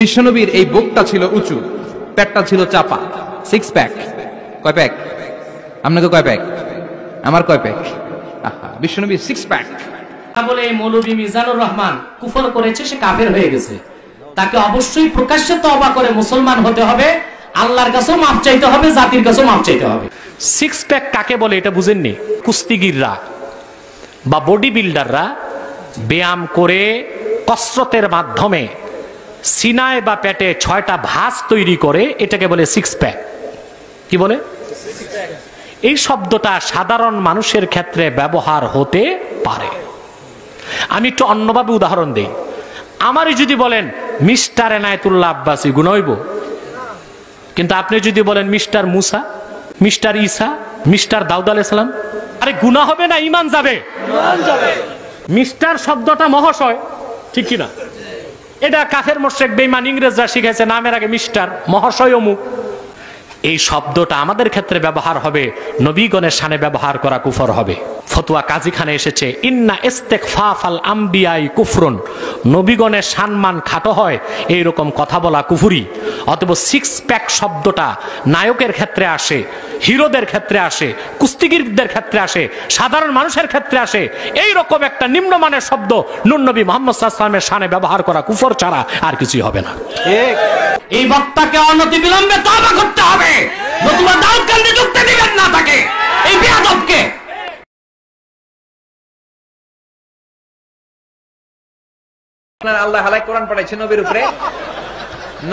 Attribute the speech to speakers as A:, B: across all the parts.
A: বিশ্বনবীর এই বুকটা ছিল উঁচু, পেটটা ছিল চাপা, সিক্স প্যাক। কয় প্যাক? আপনাকে কয় প্যাক? আমার কয় প্যাক? বিশ্বনবীর সিক্স প্যাক।
B: বলে মৌলভী মিজানুর রহমান কুফর করেছে, সে কাফের হয়ে গেছে। তাকে অবশ্যই প্রকাশ্যে তওবা করে মুসলমান হতে হবে, আল্লাহর কাছেও মাফ চাইতে হবে, জাতির কাছেও মাফ চাইতে হবে।
C: সিক্স প্যাক কাকে বলে এটা বুঝেননি? কুস্তিগিররা বা বডি বিল্ডাররা ব্যায়াম করে কসরতের মাধ্যমে সিনায় বা পেটে 6টা ভাঁজ তৈরি করে, এটাকে বলে সিক্স প্যাক। কি বলে? এই শব্দটা সাধারণ মানুষের ক্ষেত্রে ব্যবহার হতে পারে। আমি একটু অন্যভাবে উদাহরণ দেই। আমারই যদি বলেন মিস্টার এনায়েতুল্লাহ আব্বাসী, গুনাহ হইব? কিন্তু আপনি যদি বলেন মিস্টার মুসা, মিস্টার ঈসা, মিস্টার দাউদ আলাইহিস সালাম, আরে গুনাহ হবে না? ঈমান যাবে। মিস্টার শব্দটা মহাশয়, ঠিক কি না? এটা কাফের মুশরিক বেঈমান ইংরেজরা শিখাইছে, নামের আগে মিস্টার, মহাশয় অমুক। এই শব্দটা আমাদের ক্ষেত্রে ব্যবহার হবে, নবীগণের শানে ব্যবহার করা কুফর হবে। ফতোয়া কাজীখানে এসেছে, ইন্না ইস্তিগফাফাল আমবিয়াই কুফরুন, নবীগণের সম্মান খাটো হয় এইরকম কথা বলা কুফরি। অতএব সিক্স প্যাক শব্দটা নায়কের ক্ষেত্রে আসে, হিরোদের ক্ষেত্রে আসে, কুস্তিগিরদের ক্ষেত্রে আসে, সাধারণ মানুষের ক্ষেত্রে আসে। এইরকম একটা নিম্নমানের শব্দ নূর নবী মুহাম্মদ সাল্লাল্লাহু আলাইহি ওয়াসাল্লামের শানে ব্যবহার করা কুফর ছাড়া আর কিছুই হবে না।
B: এই বক্তাকে অনতি বিলম্বে তওবা করতে হবে, নতুবা দাউদকান্দি ঢুকতে দিবেন না তাকে, এই বেয়াদবকে।
A: আল্লাহ হালাই কোরআন পাঠাইছে নবীর উপরে,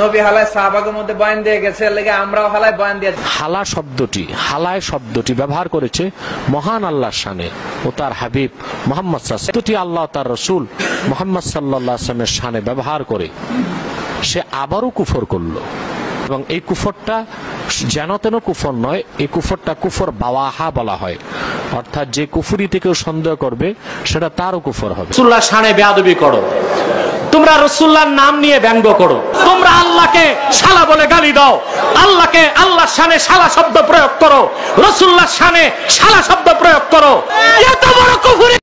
A: নবী হালায় সাহাবাদের মধ্যে বয়ান দিয়ে গেছে, এর লাগি আমরাও হালায় বয়ান দিয়ে।
C: হালা শব্দটি, হালায় শব্দটি ব্যবহার করেছে মহান আল্লাহর শানে ও তার হাবিব মুহাম্মদ সাল্লাল্লাহু আলাইহি ওয়াসাল্লাম। আল্লাহ তার রাসূল মুহাম্মদ সাল্লাল্লাহু আলাইহি ওয়াসাল্লামের শানে ব্যবহার করে সে আবারও কুফর করলো। এবং এই কুফরটা যেন তেন কুফর নয়, এই কুফরটা কুফর বাওয়াহা বলা হয়। অর্থাৎ যে কুফরি থেকে সন্দেহ করবে সেটা তারও কুফর হবে। রাসূলুল্লাহর শানে বেয়াদবি করো, তোমরা রাসূলুল্লাহর নাম নিয়ে ব্যঙ্গ করো, তোমরা আল্লাহকে শালা বলে গালি দাও, আল্লাহকে আল্লাহর শানে শালা শব্দ প্রয়োগ করো, রাসূলুল্লাহর শানে শালা শব্দ প্রয়োগ করো, এত বড় কুফরি।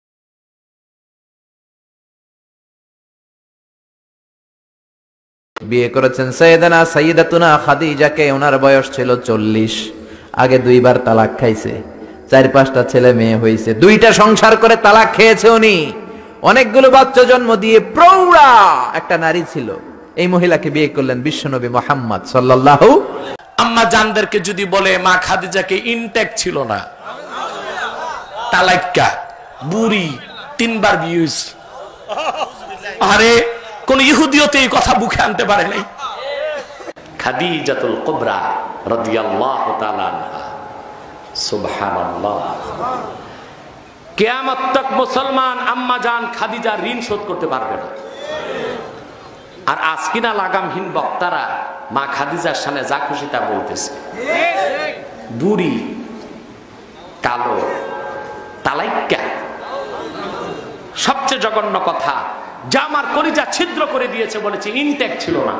A: বিয়ে করেছেন সাইয়েদানা সাইয়্যিদাতুনা খাদিজাকে, ওনার বয়স ছিল 40। আগে 2বার তালাক খাইছে, 4-5টা ছেলে মেয়ে হয়েছে, 2টা সংসার করে তালাক খেয়েছে উনি। অনেকগুলো বাচ্চা জন্ম দিয়ে প্রৌঢ়া একটা নারী ছিল। এই মহিলাকে বিয়ে করলেন বিশ্বনবী মুহাম্মদ সাল্লাল্লাহু।
C: আম্মা জানদেরকে যদি বলে মা খাদিজাকে ইনটেক ছিল না, তালাক্কা, বুড়ি, 3বার বিয়ে হয়েছে। আরে কোন ইহুদিয়তে এই কথা মুখে আনতে পারে নাই। খাদিজাতুল কুবরা রাদিয়াল্লাহু তাআলা আনহা, সুবহানাল্লাহ। কিয়ামত তক মুসলমান আম্মা জান খাদিজার ঋণ শোধ করতে পারবে না। আর আজকিনা লাগামহীন বক্তারা মা খাদিজার সামনে যা খুশি তা বলতেছে। বুড়ি, কালো, তালাক্কা, সবচেয়ে জঘন্য কথা, যা আমার কলিজা ছিদ্র করে দিয়েছে, বলেছে ইনটেক ছিল না।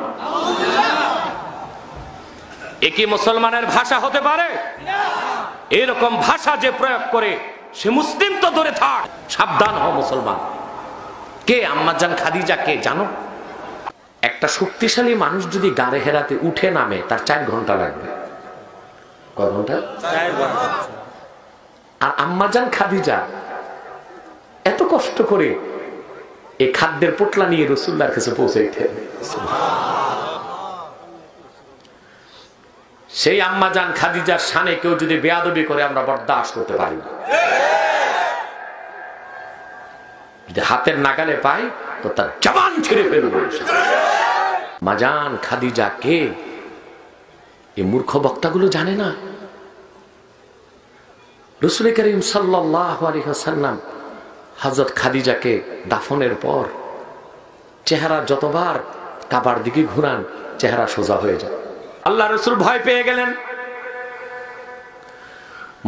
C: এ কি মুসলমানের ভাষা হতে পারে? এরকম ভাষা যে প্রয়োগ করে সে মুসলিম তো ধরে থাক, সাবধান হও মুসলমান। কে আম্মাজান খাদিজা কে জানো? একটা শক্তিশালী মানুষ যদি গাড়ে হেরাতে উঠে নামে তার 4 ঘন্টা লাগবে। কয় ঘন্টা? 4 ঘন্টা। আর আম্মাজান খাদিজা এত কষ্ট করে এই খাদ্যের পোটলা নিয়ে রাসূলুল্লাহর কাছে পৌঁছাইতেন। সেই আম্মাজান খাদিজার শানে কেউ যদি বেয়াদবি করে আমরা বরদাস্ত করতে পারি না। যদি হাতের নাগালে পাই তো তার জবান ছিঁড়ে ফেলবো। মাজান খাদিজা কে? এই মূর্খ বক্তাগুলো জানে না। রাসূল করিম সাল্লাল্লাহু আলাইহি ওয়াসাল্লাম হযরত খাদিজাকে দাফনের পর চেহারা যতবার কাবার দিকে ঘুরান চেহারা সোজা হয়ে যায়। আল্লাহ রাসূল ভয় পেয়ে গেলেন,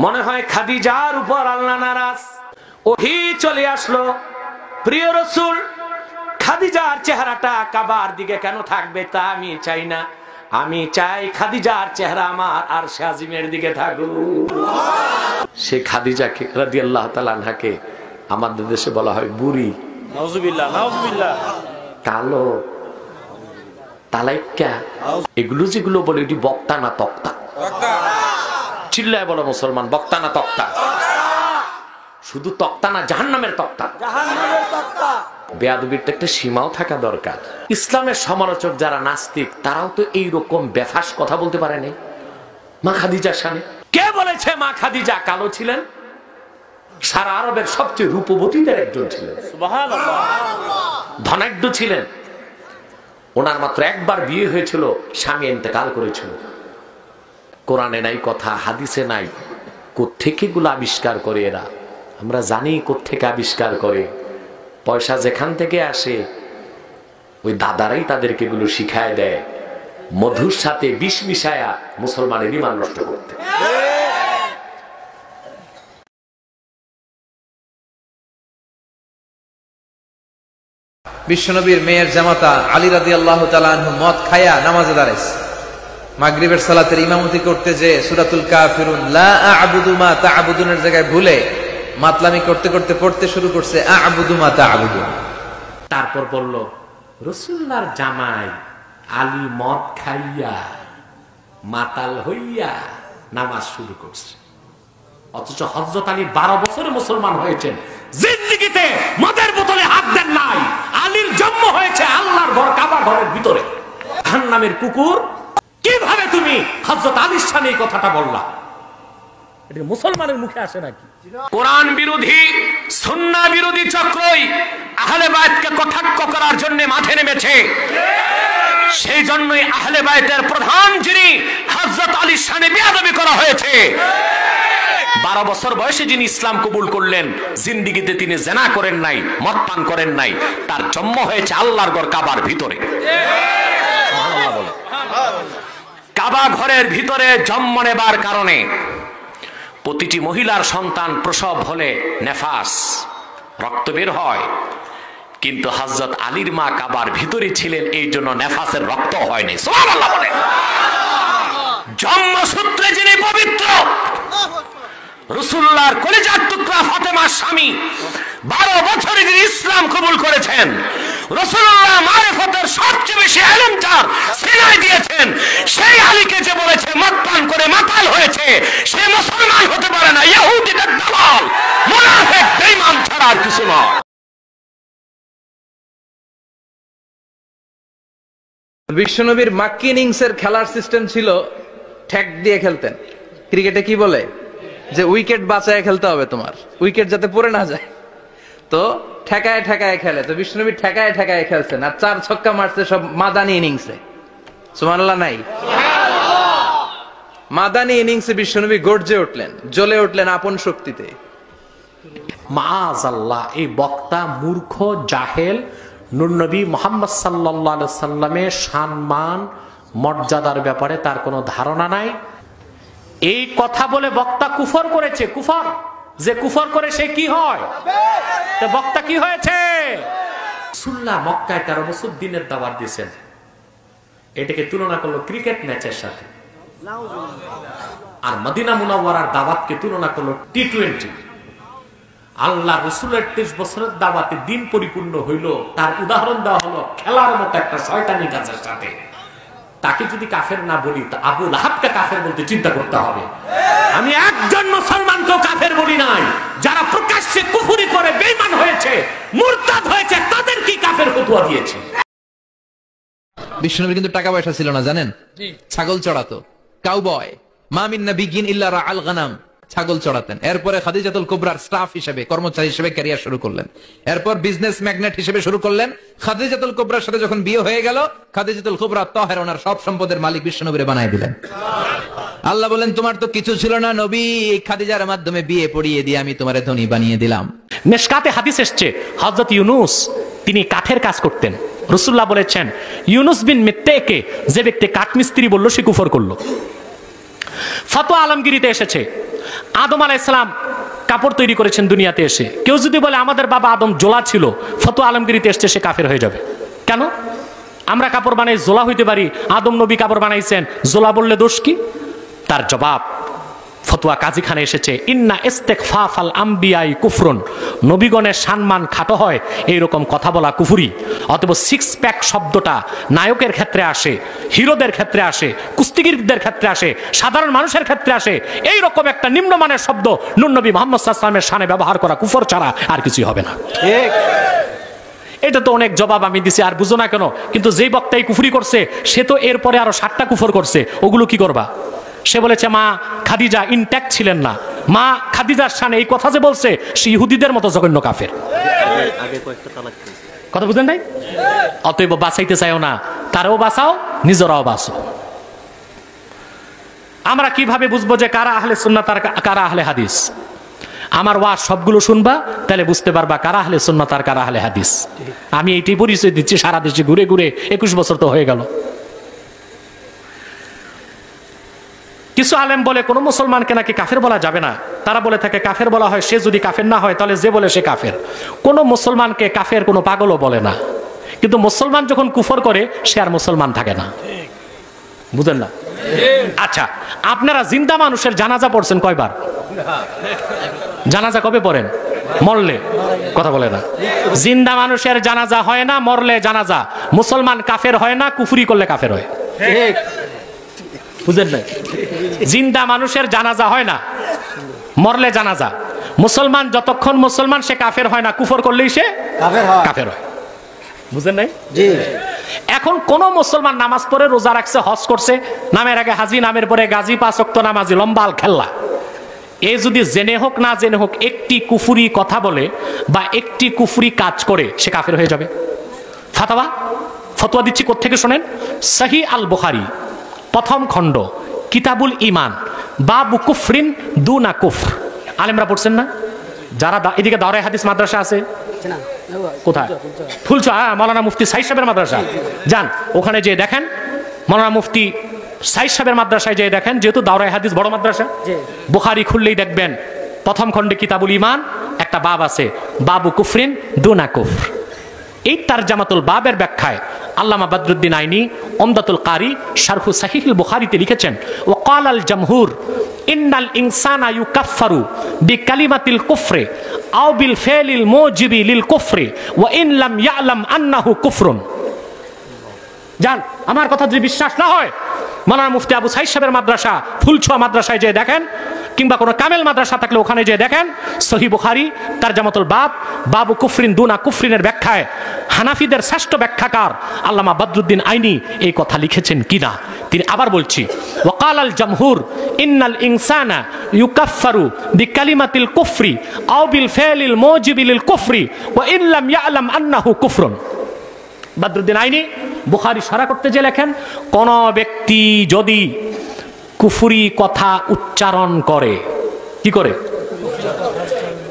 C: মনে হয় খাদিজার উপর আল্লাহ নারাজ। ওহী চলে আসলো, প্রিয় রাসূল খাদিজার চেহারাটা কাবার দিকে কেন থাকবে তা আমি চাই না, আমি চাই খাদিজার চেহারা আমার আরশে আজিমের দিকে থাকুক। সে খাদিজাকে রাদিয়াল্লাহু তাআলা আনহাকে আমাদের দেশে বলা হয় বুড়ি, নাউজুবিল্লাহ, নাউজুবিল্লাহ, কালো, তালাইকা এগুলো যেগুলো বলে এটি বক্তা না তক্তা? চিল্লায় বলো মুসলমান, বক্তা না তক্তা? শুধু তক্তা না, জাহান্নামের তক্তা। বেয়াদবির তো একটা সীমাও থাকা দরকার। ইসলামের সমালোচক যারা নাস্তিক তারাও তো এইরকম বেফাস কথা বলতে পারে নাই মা খাদিজার সামনে। কে বলেছে মা খাদিজা কালো ছিলেন? সারা আরবের সবচেয়ে রূপবতীদের একজন ছিলেন, ধনাঢ্য ছিলেন। ওনার মাত্র একবার বিয়ে হয়েছিল, স্বামী ইন্তেকাল করেছিল। কোরআনে নাই কথা, হাদিসে নাই। কোত্থেকে গুলো আবিষ্কার করে এরা? আমরা জানি কোত্থেকে আবিষ্কার করে। পয়সা যেখান থেকে আসে ওই দাদারাই তাদেরকে এগুলো শিখায় দেয়, মধুর সাথে বিষ মিশায়া মুসলমানের ঈমান নষ্ট করতে।
A: বিশ্বনবীর মেয়ের জামাতা আলী রাদিয়াল্লাহু তাআলা আনহু মদ খায়া নামাজে দাঁড়াইছে। মাগরিবের সালাতের ইমামতি করতে যে সূরাতুল কাফিরুন লা আ'বুদু মা তা'বুদুনের জায়গায় ভুলে মাতলামি করতে করতে পড়তে শুরু করছে আ'বুদু মা তা'বুদুন।
C: তারপর বলল রাসূলুল্লাহর জামাই আলী মদ খাইয়া মাতাল হইয়া নামাজ শুরু করছে। অথচ হযরত আলী 12 বছরে মুসলমান হয়েছেন, জিন্দেগিতে মদের বোতলে হাত দেন নাই। আলীর জন্ম হয়েছে আল্লাহর ঘর কাবা ঘরের ভিতরে। জাহান্নামের কুকুর, কিভাবে তুমি হযরত আলীর সামনে এই কথাটা বললা? এটা মুসলমানের মুখে আসে নাকি? কোরআন বিরোধী সুন্নাহ বিরোধী চক্রই আহলে বায়তকে কটাক্ষ করার জন্য মাঠে নেমেছে। সেই জন্যই আহলে বায়তের প্রধান যিনি হযরত আলীর সামনে বেয়াদবি করা হয়েছে। 12 বছর বয়সে যিনি ইসলাম কবুল করলেন, জিন্দেগিতে তিনি জেনা করেন নাই, মদ পান করেন নাই। তার জন্ম হয়েছে আল্লাহর ঘর কাবার ভিতরে। কাবা ঘরের ভিতরে জন্ম নেবার কারণে প্রতিটি মহিলার সন্তান প্রসব হলে নেফাস, রক্ত বের হয়। কিন্তু হযরত আলীর মা কাবার ভিতরে ছিলেন, এই জন্য নেফাসের রক্ত হয়নি। সুবহানাল্লাহ বলে। জন্মসূত্রে যিনি পবিত্র, রাসূলুল্লাহর কলিজার টুকরা ফাতেমার স্বামী, 12 বছরে যিনি ইসলাম কবুল করেছেন, রাসূলুল্লাহ মারিফতের সবচেয়ে বেশি ইলম তার সিনায় দিয়েছেন, সেই আলীকে যে বলেছে মদ পান করে মাতাল হয়েছে, সে মুসলমান হতে পারে না। ইহুদিদের দালাল, মুনাফিক, বেঈমান ছাড়া আর কিছু নয়।
A: বিশ্বনবীর মাক্কি ইনিংসের খেলার সিস্টেম ছিল ঠ্যাক দিয়ে খেলতেন। ক্রিকেটে কি বলে যে উইকেট বাঁচায় খেলতে হবে, তোমার উইকেট যাতে পড়ে না যায়। তো ঠেকায় ঠেকায় খেলে। তো বিশ্বনবী ঠেকায় ঠেকায় খেলছেন, আর 4 ছক্কা মারছে সব মাদানি ইনিংসে। সুবহানাল্লাহ নাই? মাদানি ইনিংসে বিশ্বনবী গর্জে উঠলেন, জ্বলে উঠলেন আপন শক্তিতে।
C: মাআযাল্লাহ, এই বক্তা মূর্খ, জাহেল। নূর নবী মুহাম্মদ সাল্লাল্লাহু আলাইহি সাল্লামের সম্মান মর্যাদার ব্যাপারে তার কোনো ধারণা নাই। এই কথা বলে বক্তা কুফর করেছে। কুফর, যে কুফর করে সে কি হয়? তো বক্তা কি হয়েছে? রাসূলুল্লাহ মক্কায় 13 বছর দিনের দাওয়াত দিয়েছেন। এটাকে তুলনা করলো ক্রিকেট ম্যাচের সাথে। আর মদিনা মুনাওয়ারার দাওয়াতকে তুলনা করলো টি-20। আল্লাহ রাসূলের 23 বছরের দাওয়াতে দিন পরিপূর্ণ হইল, তার উদাহরণ দেওয়া হলো খেলার মতো একটা শয়তানি কাজের সাথে। তাকে যদি কাফের না বলি, তা আবু লাহাবকে কাফের বলতে চিন্তা করতে হবে। আমি একজন মুসলমানকেও কাফের বলি নাই। যারা প্রকাশ্যে কুফরি করে বেঈমান হয়েছে, মুরতাদ হয়েছে, তাদের কি কাফের ফতোয়া দিয়েছে।
A: বিশ্বনবীর কিন্তু টাকা পয়সা ছিল না, জানেন? ছাগল চড়াতো, কাউবয়। মা মিন নাবিয়্যিন ইল্লা রাআল গানাম, ছাগল চড়াতেন। এরপরে খাদিজাতুল কুবরার স্টাফ হিসেবে, কর্মচারী হিসেবে ক্যারিয়ার শুরু করলেন। এরপর বিজনেস ম্যাগনেট হিসেবে শুরু করলেন। খাদিজাতুল কুবরার সাথে যখন বিয়ে হয়ে গেল, খাদিজাতুল কুবরা তাহের ওনার সব সম্পদের মালিক বিশ্বনবীরে বানায় দিলেন। আল্লাহ বলেন, তোমার তো কিছু ছিল না নবী, এই খাদিজার মাধ্যমে বিয়ে পড়িয়ে দিয়ে আমি তোমারে ধনী বানিয়ে দিলাম।
C: মিশকাতে হাদিস এসেছে, হযরত ইউনূস তিনি কাঠের কাজ করতেন। রাসূলুল্লাহ বলেছেন, ইউনূস বিন মিত্তাকে যে ব্যক্তি কাঠমিস্ত্রি বলল সে কুফর করলো। ফতোয়া আলমগিরিতে এসেছে, আদম আলাইহিস সালাম কাপড় তৈরি করেছেন দুনিয়াতে এসে। কেউ যদি বলে আমাদের বাবা আদম জোলা ছিল, ফতোয়া আলমগিরিতে এসেছে, সে কাফের হয়ে যাবে। কেন? আমরা কাপড় বানাই জোলা হইতে পারি, আদম নবী কাপড় বানাইছেন, জোলা বললে দোষ কি? তার জবাব ফতোয়া কাজীখানে এসেছে, ইন্না ইস্তেগফাফাল আম্বিয়াই কুফরুন, নবীগণের সম্মান খাটো হয় এইরকম কথা বলা কুফরি। অতএব সিক্স প্যাক শব্দটা নায়কের ক্ষেত্রে আসে, হিরোদের ক্ষেত্রে আসে, কুস্তিগিরদের ক্ষেত্রে আসে, সাধারণ মানুষের ক্ষেত্রে আসে। এইরকম একটা নিম্নমানের শব্দ নূর নবী মুহাম্মদ সাল্লাল্লাহু আলাইহি ওয়াসাল্লামের শানে ব্যবহার করা কুফর ছাড়া আর কিছুই হবে না। এটা তো অনেক জবাব আমি দিছি, আর বুঝো না কেন? কিন্তু যেই বক্তাই কুফরি করছে সে তো এরপরে আরো 7টা কুফর করছে, ওগুলো কি করবা? সে বলেছে মা খাদিজা ইনট্যাক্ট ছিলেন না, মা খাদিজার শানে এই কথা যে বলছে সে ইহুদিদের মতো জঘন্য কাফের। কথা বুঝেন নাই? অতএব বাঁচাইতে চাইও না, তারাও বাঁচাও, নিজেরাও বাঁচো। আমরা কিভাবে বুঝবো যে কারা আহলে সুন্নাত আর কারা আহলে হাদিস? আমার ওয়াজ সবগুলো শুনবা, তাহলে বুঝতে পারবা কারা আহলে সুন্নাত আর কারা আহলে হাদিস। আমি এইটাই পরিচয় দিচ্ছি সারা দেশে ঘুরে ঘুরে, 21 বছর তো হয়ে গেল। কিছু আলেম বলে কোন মুসলমানকে নাকি কাফের বলা যাবে না। তারা বলে থাকে কাফের বলা হয় সে যদি কাফের না হয়, তাহলে যে বলে সে কাফের। কোন মুসলমানকে কাফের কোনো পাগলও বলে না, কিন্তু মুসলমান যখন কুফর করে সে আর মুসলমান থাকে না। বুঝেন না? আচ্ছা, আপনারা জিন্দা মানুষের জানাজা পড়ছেন কয়বার? জানাজা কবে পড়েন? মরলে। কথা বলে না। জিন্দা মানুষের জানাজা হয় না, মরলে জানাজা। মুসলমান কাফের হয় না, কুফরি করলে কাফের হয়। বুঝেন না? জিন্দা মানুষের জানাজা হয় না, মরলে জানাজা। মুসলমান যতক্ষণ মুসলমান সে কাফের হয় না, কুফর করলেই সে কাফের হয়। বুঝেন নাই? এখন কোন মুসলমান নামাজ পড়ে, রোজা রাখছে, হজ করছে, নামের আগে হাজি, নামের পরে গাজী, 5 ওয়াক্ত নামাজি, লম্বাল খেল্লা, এ যদি জেনে হোক না জেনে হোক একটি কুফরি কথা বলে বা একটি কুফরি কাজ করে, সে কাফের হয়ে যাবে। ফতোয়া দিচ্ছি কোত্থেকে শোনেন। সহিহ আল বুখারী প্রথম খণ্ড, কিতাবুল ঈমান, বাবু কুফরিন দুনা কুফর। আলেমরা পড়ছেন না? যারা এদিকে দাওরায়ে হাদিস মাদ্রাসা আছে, কোথায়? ফুলচা, মাওলানা মুফতি সাইদ সাহেবের মাদ্রাসা যান, ওখানে যে দেখেন মাওলানা মুফতি সাইদ সাহেবের মাদ্রাসায় যে দেখেন, যেহেতু দাওরায়ে হাদিস বড় মাদ্রাসা, বুখারী খুললেই দেখবেন প্রথম খণ্ডে কিতাবুল ঈমান একটা বাব আছে, বাবু কুফরিন দুনা কুফর। এই তারজামাতুল বাবের ব্যাখ্যায় আল্লামা বদরুদ্দিন আইনি উমদাতুল কারি শারহু সাহিহুল বুখারীতে লিখেছেন, ওয়াকাল আল জামহুর ইন্নাল ইনসানা ইউকাফফারু বিকালিমাতিল কুফরি আও বিল ফিলিল মুজিবি লিল কুফরি ওয়া ইন লাম ইয়ালাম আন্নাহু কুফরুন। জান, আমার কথা যদি বিশ্বাস না হয়, মাওলানা মুফতি আবু সাইদ সাহেবের মাদ্রাসা ফুলছোয়া মাদ্রাসায় যে দেখেন, কিংবা কোনো কামেল মাদ্রাসা থাকলে ওখানে যে দেখেন, সহিহ বুখারী তারজামাতুল বাব, বাবু কুফরিন দুনা কুফরিনের ব্যাখ্যায় হানাফিদের শ্রেষ্ঠ ব্যাখ্যাকার আল্লামা বদরুদ্দিন আইনি এই কথা লিখেছেন কিনা তিনি আবার বলছি, ওয়াকাল আল জামহুর ইন্নাল ইনসানা ইউকাফফারু বিকালিমাতিল কুফরি আও বিল ফিলিল মুজিবি লিল কুফরি ওয়া ইন লাম ইয়ালাম আন্নাহু কুফরুন। বদরুদ্দিন আইনি বুখারী শরহ করতে যে লেখেন, কোন ব্যক্তি যদি কুফরি কথা উচ্চারণ করে, কি করে,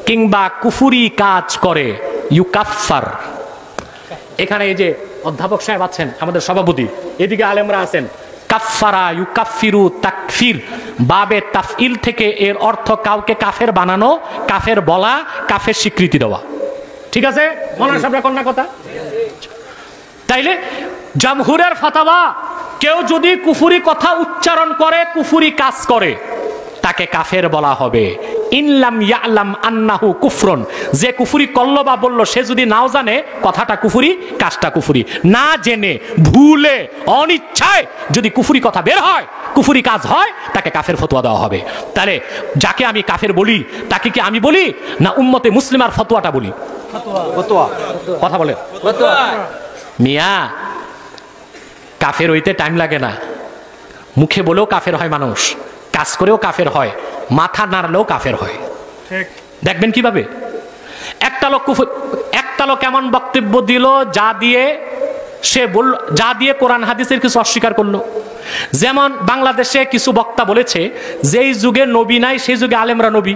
C: কিংবা কুফরি কাজ করে, ইউকাফফার। এখানে এই যে অধ্যাপক সাহেব আছেন, আমাদের সভাপতি, এদিকে আলেমরা আছেন, কাফফারা, ইউকাফফিরু, তাকফির, বাবে তাফইল থেকে এর অর্থ কাউকে কাফের বানানো, কাফের বলা, কাফের স্বীকৃতি দেওয়া। ঠিক আছে? মনে সামনে কন্যা কথা। তাইলে জামহুরের ফাতাওয়া, কেউ যদি কুফরি কথা উচ্চারণ করে, কুফরি কাজ করে, তাকে কাফের বলা হবে। ইনলাম ইয়ালাম আন্নাহু কুফরুন, যে কুফরি করল বা বলল সে যদি নাও জানে কথাটা কুফরি, কাজটা কুফরি, না জেনে ভুলে অনিচ্ছায় যদি কুফরি কথা বের হয়, কুফরি কাজ হয়, তাকে কাফের ফতোয়া দেওয়া হবে। তাহলে যাকে আমি কাফের বলি তাকে কি আমি বলি, না উম্মতে মুসলিমার ফতোয়াটা বলি? কথা বলে মিয়া, কাফের হইতে টাইম লাগে না। মুখে বলেও কাফের হয় মানুষ, কাজ করেও কাফের হয়, মাথা নাড়লেও কাফের হয়। দেখবেন কিভাবে একটা লোক এমন বক্তব্য দিল যা দিয়ে সে বলল, যা দিয়ে কোরআন হাদিসের কিছু অস্বীকার করলো। যেমন বাংলাদেশে কিছু বক্তা বলেছে, যেই যুগে নবী নাই সেই যুগে আলেমরা নবী।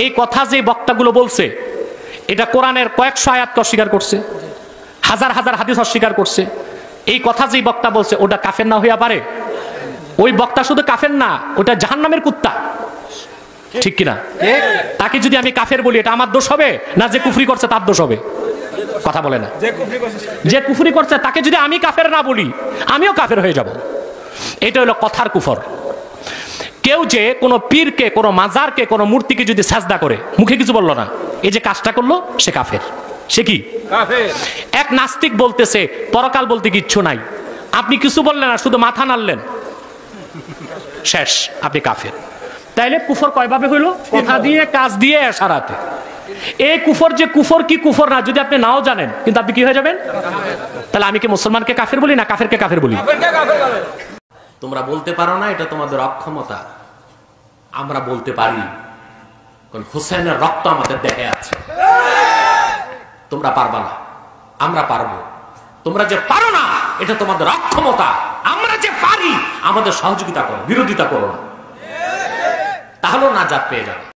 C: এই কথা যে বক্তাগুলো বলছে, এটা কোরআনের কয়েকশো আয়াতকে অস্বীকার করছে, হাজার হাজার হাদিস অস্বীকার করছে। এই কথা যে বক্তা বলছে ওটা কাফের না হইয়া পারে? ওই বক্তা শুধু কাফের না, ওটা জাহান্নামের কুত্তা। ঠিক কিনা? তাকে যদি আমি কাফের বলি, এটা আমার দোষ হবে না যে কুফরি করছে তার দোষ হবে? কথা বলে না। যে কুফরি করছে তাকে যদি আমি কাফের না বলি, আমিও কাফের হয়ে যাব। এটা হলো কথার কুফর। কেউ যে কোনো পীরকে, কোনো মাজারকে, কোনো মূর্তিকে যদি সাজদা করে, মুখে কিছু বললো না, এই যে কাজটা করলো, সে কাফের। সে কি? এক নাস্তিক বলতেছে পরকাল বলতে কিচ্ছু নাই, আপনি কিছু বললেন না, শুধু মাথা নাড়লেন, শেষ, আপনি কাফের। তাইলে কুফর কয়ভাবে হইল? কথা দিয়ে, কাজ দিয়ে, এশারাতে। এই কুফর যে কুফর কি কুফর না যদি আপনি নাও জানেন, কিন্তু আপনি কি হয়ে যাবেন? তাহলে আমি কি মুসলমানকে কাফের বলি না কাফেরকে কাফের বলি? তোমরা বলতে পারো না, এটা তোমাদের অক্ষমতা। আমরা বলতে পারি, কারণ হুসেনের রক্ত আমাদের দেহে আছে। তোমরা পারবা না, আমরা পারবো। তোমরা যে পারো না, এটা তোমাদের অক্ষমতা। আমরা যে পারি, আমাদের সহযোগিতা করো, বিরোধিতা করো না, তাহলেও নাজাত পেয়ে যাবে।